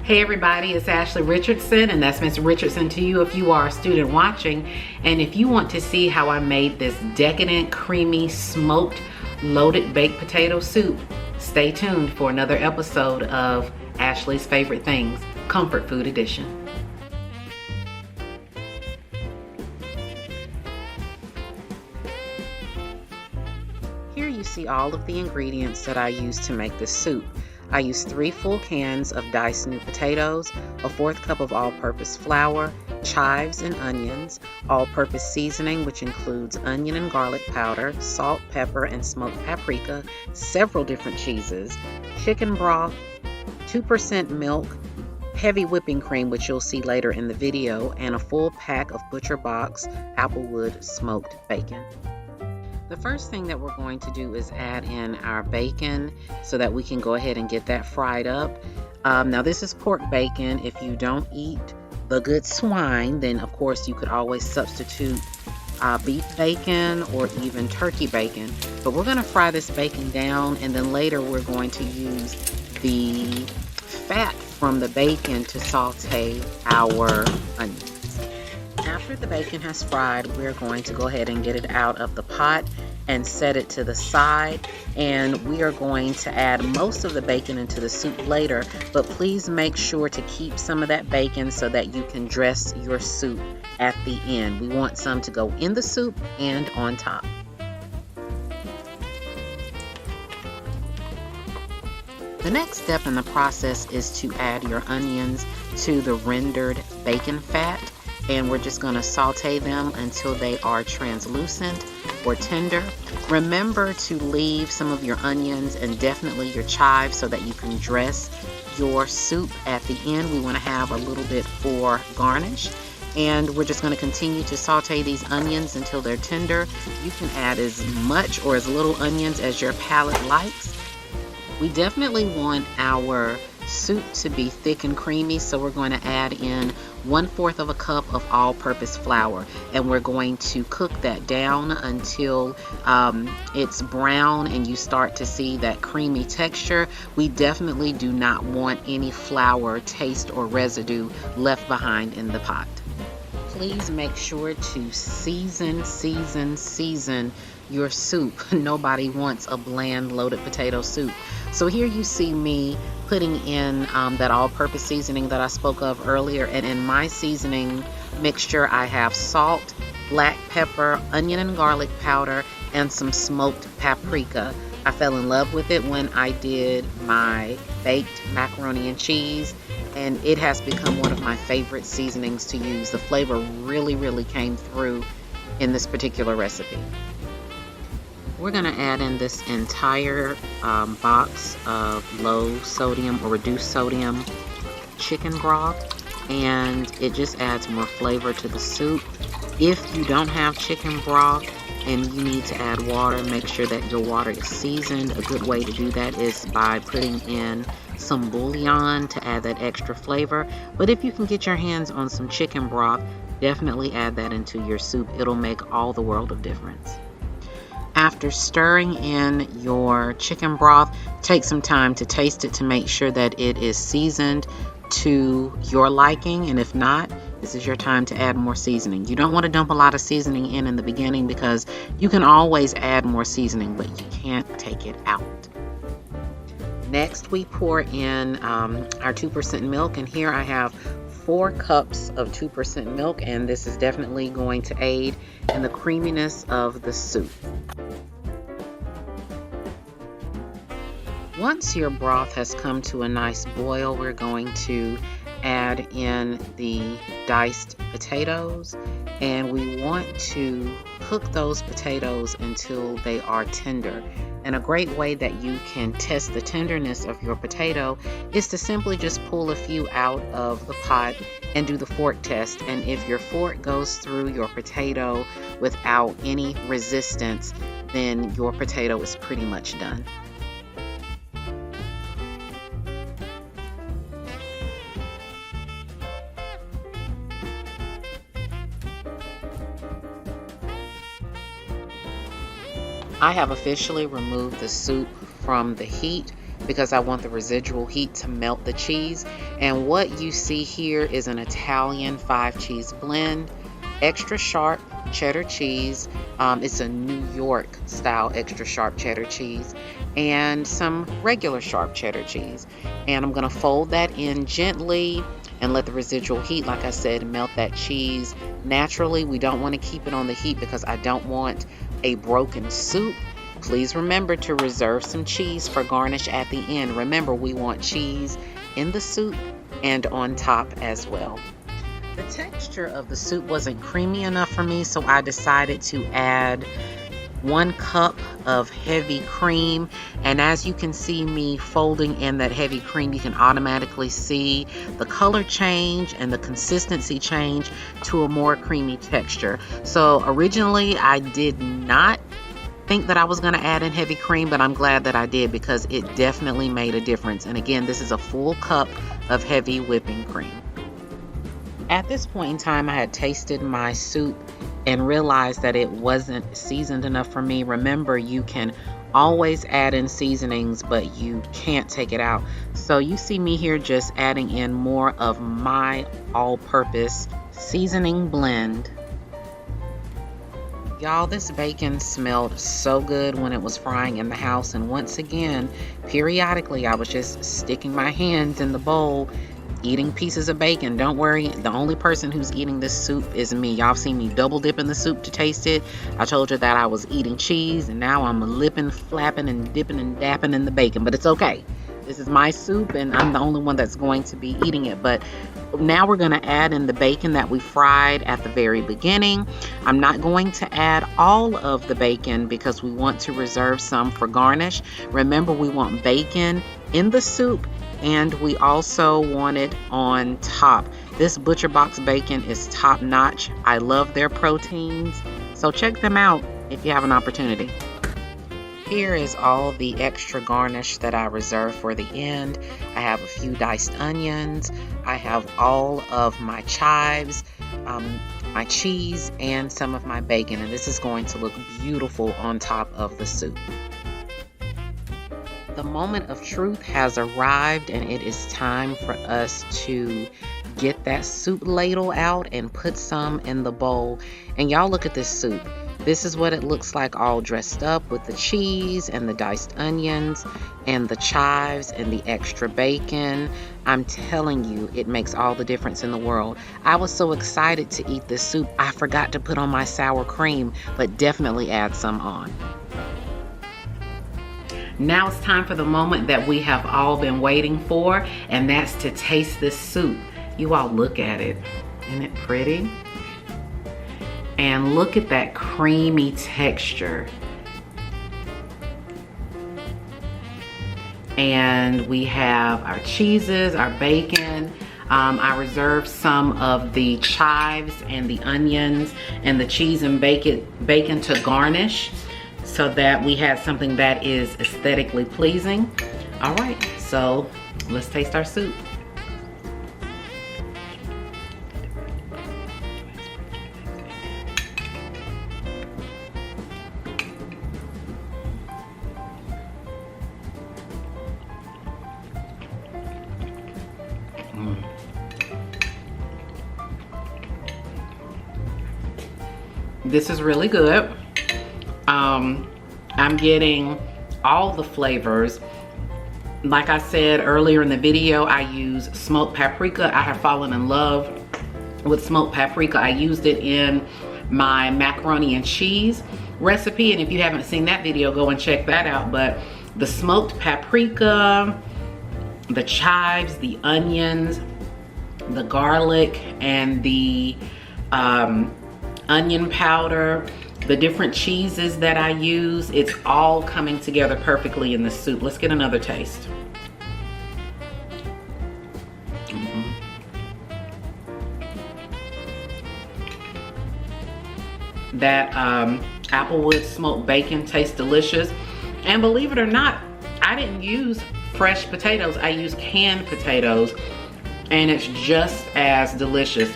Hey everybody, it's Ashley Richardson, and that's Miss Richardson to you if you are a student watching. And if you want to see how I made this decadent, creamy, smoked, loaded baked potato soup, stay tuned for another episode of Ashley's Favorite Things, Comfort Food Edition. Here you see all of the ingredients that I used to make this soup. I used 3 full cans of diced new potatoes, a 1/4 cup of all-purpose flour, chives and onions, all-purpose seasoning which includes onion and garlic powder, salt, pepper, and smoked paprika, several different cheeses, chicken broth, 2% milk, heavy whipping cream which you'll see later in the video, and a full pack of Butcher Box applewood smoked bacon. The first thing that we're going to do is add in our bacon so that we can go ahead and get that fried up. Now this is pork bacon. If you don't eat the good swine, then of course you could always substitute beef bacon or even turkey bacon. But we're going to fry this bacon down, and then later we're going to use the fat from the bacon to saute our onions. After the bacon has fried, we're going to go ahead and get it out of the pot and set it to the side, and we are going to add most of the bacon into the soup later, but please make sure to keep some of that bacon so that you can dress your soup at the end. We want some to go in the soup and on top. The next step in the process is to add your onions to the rendered bacon fat, and we're just going to saute them until they are translucent or tender. Remember to leave some of your onions and definitely your chives so that you can dress your soup at the end. We want to have a little bit for garnish, and we're just going to continue to saute these onions until they're tender. You can add as much or as little onions as your palate likes. We definitely want our soup to be thick and creamy, so we're going to add in 1/4 of a cup of all-purpose flour, and we're going to cook that down until it's brown and you start to see that creamy texture. We definitely do not want any flour taste or residue left behind in the pot. Please make sure to season your soup. Nobody wants a bland loaded potato soup. So here you see me putting in that all-purpose seasoning that I spoke of earlier, and in my seasoning mixture I have salt, black pepper, onion and garlic powder, and some smoked paprika. I fell in love with it when I did my baked macaroni and cheese, and it has become one of my favorite seasonings to use. The flavor really came through in this particular recipe. We're going to add in this entire box of low sodium or reduced sodium chicken broth, and it just adds more flavor to the soup. If you don't have chicken broth and you need to add water, make sure that your water is seasoned. A good way to do that is by putting in some bouillon to add that extra flavor. But if you can get your hands on some chicken broth, definitely add that into your soup. It'll make all the world of difference. After stirring in your chicken broth, take some time to taste it to make sure that it is seasoned to your liking, and if not, this is your time to add more seasoning. You don't want to dump a lot of seasoning in the beginning because you can always add more seasoning, but you can't take it out. Next, we pour in our 2% milk, and here I have 4 cups of 2% milk, and this is definitely going to aid in the creaminess of the soup. Once your broth has come to a nice boil, we're going to add in the diced potatoes, and we want to cook those potatoes until they are tender. And a great way that you can test the tenderness of your potato is to simply just pull a few out of the pot and do the fork test. And if your fork goes through your potato without any resistance, then your potato is pretty much done. I have officially removed the soup from the heat because I want the residual heat to melt the cheese. And what you see here is an Italian 5-cheese blend, extra sharp cheddar cheese. It's a New York style extra sharp cheddar cheese, and some regular sharp cheddar cheese. And I'm gonna fold that in gently and let the residual heat, like I said, melt that cheese naturally. We don't want to keep it on the heat because I don't want a broken soup. Please remember to reserve some cheese for garnish at the end. Remember, we want cheese in the soup and on top as well. The texture of the soup wasn't creamy enough for me, so I decided to add 1 cup of heavy cream. And as you can see me folding in that heavy cream, you can automatically see the color change and the consistency change to a more creamy texture. So originally I did not think that I was going to add in heavy cream, but I'm glad that I did because it definitely made a difference. And again, this is a full cup of heavy whipping cream. At this point in time, I had tasted my soup and realized that it wasn't seasoned enough for me. Remember, you can always add in seasonings, but you can't take it out. So you see me here just adding in more of my all-purpose seasoning blend. Y'all, this bacon smelled so good when it was frying in the house. And once again, periodically, I was just sticking my hands in the bowl eating pieces of bacon. Don't worry, the only person who's eating this soup is me. Y'all seen me double dip in the soup to taste it. I told you that I was eating cheese, and now I'm lipping, flapping, and dipping and dapping in the bacon, but it's okay. This is my soup, and I'm the only one that's going to be eating it. But now we're going to add in the bacon that we fried at the very beginning. I'm not going to add all of the bacon because we want to reserve some for garnish. Remember, we want bacon in the soup, and we also want it on top. This Butcher Box bacon is top notch. I love their proteins, so check them out if you have an opportunity. Here is all the extra garnish that I reserved for the end. I have a few diced onions. I have all of my chives, my cheese, and some of my bacon. And this is going to look beautiful on top of the soup. The moment of truth has arrived, and it is time for us to get that soup ladle out and put some in the bowl. And y'all look at this soup. This is what it looks like all dressed up with the cheese and the diced onions and the chives and the extra bacon. I'm telling you, it makes all the difference in the world. I was so excited to eat this soup, I forgot to put on my sour cream, but definitely add some on. Now it's time for the moment that we have all been waiting for, and that's to taste this soup. You all look at it. Isn't it pretty? And look at that creamy texture. And we have our cheeses, our bacon. I reserved some of the chives and the onions and the cheese and bacon to garnish so that we had something that is aesthetically pleasing. All right, so let's taste our soup. This is really good. I'm getting all the flavors. Like I said earlier in the video, I use smoked paprika. I have fallen in love with smoked paprika. I used it in my macaroni and cheese recipe, and if you haven't seen that video, go and check that out. But the smoked paprika, the chives, the onions, the garlic, and the onion powder, the different cheeses that I use, it's all coming together perfectly in the soup. Let's get another taste. That applewood smoked bacon tastes delicious. And believe it or not, I didn't use fresh potatoes. I used canned potatoes, and it's just as delicious.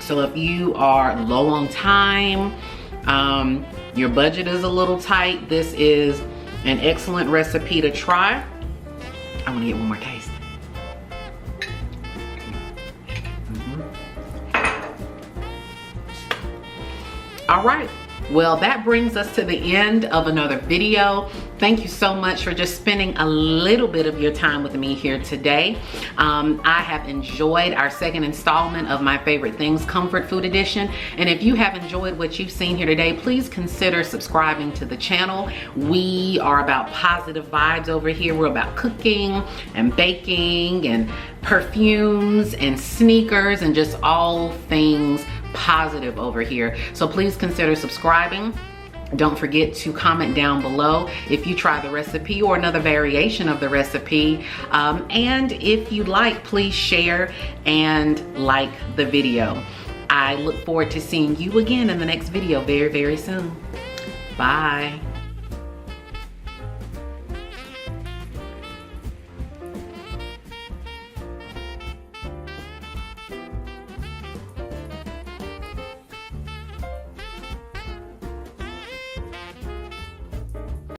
So if you are low on time, your budget is a little tight, this is an excellent recipe to try. I want to get one more taste. All right. Well, that brings us to the end of another video. Thank you so much for just spending a little bit of your time with me here today. I have enjoyed our second installment of My Favorite Things Comfort Food Edition. And if you have enjoyed what you've seen here today, please consider subscribing to the channel. We are about positive vibes over here. We're about cooking and baking and perfumes and sneakers and just all things positive over here. So please consider subscribing. Don't forget to comment down below if you try the recipe or another variation of the recipe. And if you'd like, please share and like the video. I look forward to seeing you again in the next video very, very soon. Bye.